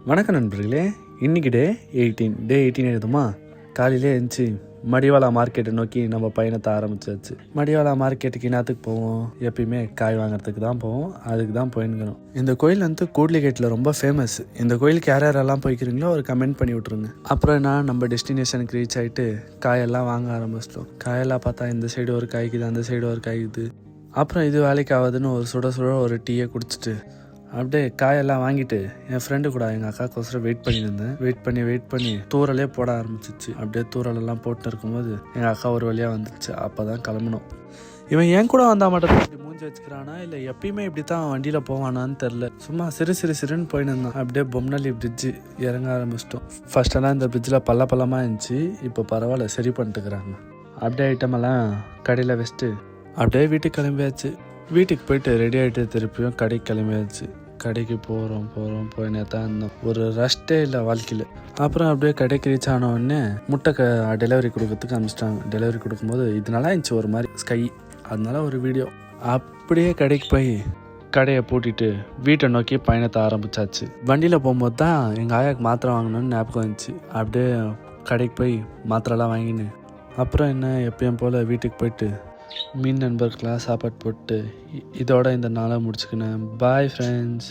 வணக்கம் நண்பர்களே. இன்றைக்கி டே 18 எழுதுமா. காலையிலே எழுந்துச்சி மடிவாளா மார்க்கெட்டை நோக்கி நம்ம பயணத்தை ஆரம்பிச்சாச்சு. மடிவாளா மார்க்கெட்டுக்கு என்னத்துக்கு போவோம்? எப்பயுமே காய் வாங்குறதுக்கு தான் போவோம். அதுக்கு தான் போயின்னுக்கிறோம். இந்த கோயில் வந்து கூட்லிகேட்டில் ரொம்ப ஃபேமஸ். இந்த கோயிலுக்கு யாரெல்லாம் போய்க்கிறீங்களோ ஒரு கமெண்ட் பண்ணி விட்ருங்க. அப்புறம் என்ன, நம்ம டெஸ்டினேஷனுக்கு ரீச் ஆகிட்டு காயெல்லாம் வாங்க ஆரம்பிச்சிட்டோம். காயெல்லாம் பார்த்தா இந்த சைடு ஒரு காய்க்குது, அந்த சைடு ஒரு காய்க்குது. அப்புறம் இது வேலைக்கு ஆகுதுன்னு ஒரு சுட ஒரு டீயை குடிச்சிட்டு அப்படியே காயெல்லாம் வாங்கிட்டு என் ஃப்ரெண்டு கூட எங்கள் அக்காக்கோசரம் வெயிட் பண்ணியிருந்தேன். வெயிட் பண்ணி தூரலே போட ஆரம்பிச்சிச்சு. அப்படியே தூரலெல்லாம் போட்டு இருக்கும்போது எங்கள் அக்கா ஒரு வழியாக வந்துச்சு. அப்போ தான் கிளம்பணும். இவன் என் கூட வந்தால் மட்டும் இப்படி மூஞ்சி வச்சுக்கிறானா இல்லை எப்பயுமே இப்படி தான் வண்டியில் போவானான்னு தெரில. சும்மா சிறுன்னு போயின்னு இருந்தான். அப்படியே பொம்னலி பிரிட்ஜு இறங்க ஆரம்பிச்சிட்டோம். ஃபர்ஸ்டெல்லாம் இந்த பிரிட்ஜில் பள்ளமாக இருந்துச்சு. இப்போ பரவாயில்ல, சரி பண்ணிட்டுக்கிறாங்க. அப்படியே ஐட்டமெல்லாம் கடையில் வச்சுட்டு அப்படியே வீட்டுக்கு கிளம்பியாச்சு. வீட்டுக்கு போயிட்டு ரெடி ஆகிட்டு திருப்பியும் கடைக்கு கிளம்பியாச்சு. கடைக்கு போகிறோம் போயினே தான் இருந்தோம். ஒரு ரெஸ்ட்டே இல்லை வாழ்க்கையில். அப்புறம் அப்படியே கடைக்கு ரீச் ஆன உடனே முட்டை டெலிவரி கொடுக்கறதுக்கு அனுப்பிச்சிட்டாங்க. டெலிவரி கொடுக்கும்போது இது நல்லா இருந்துச்சு, ஒரு மாதிரி ஸ்கை. அதனால ஒரு வீடியோ. அப்படியே கடைக்கு போய் கடையை பூட்டிட்டு வீட்டை நோக்கி பயணத்தை ஆரம்பிச்சாச்சு. வண்டியில் போகும்போது தான் எங்கள் ஆயாவுக்கு மாத்திரை வாங்கணும்னு ஞாபகம் வந்துச்சு. அப்படியே கடைக்கு போய் மாத்திரைலாம் வாங்கினு அப்புறம் என்ன எப்பயும் போல் வீட்டுக்கு போயிட்டு மீன் நண்பர்களாக சாப்பாடு போட்டு இதோட இந்த நாளை முடிச்சுக்கினேன். Bye friends.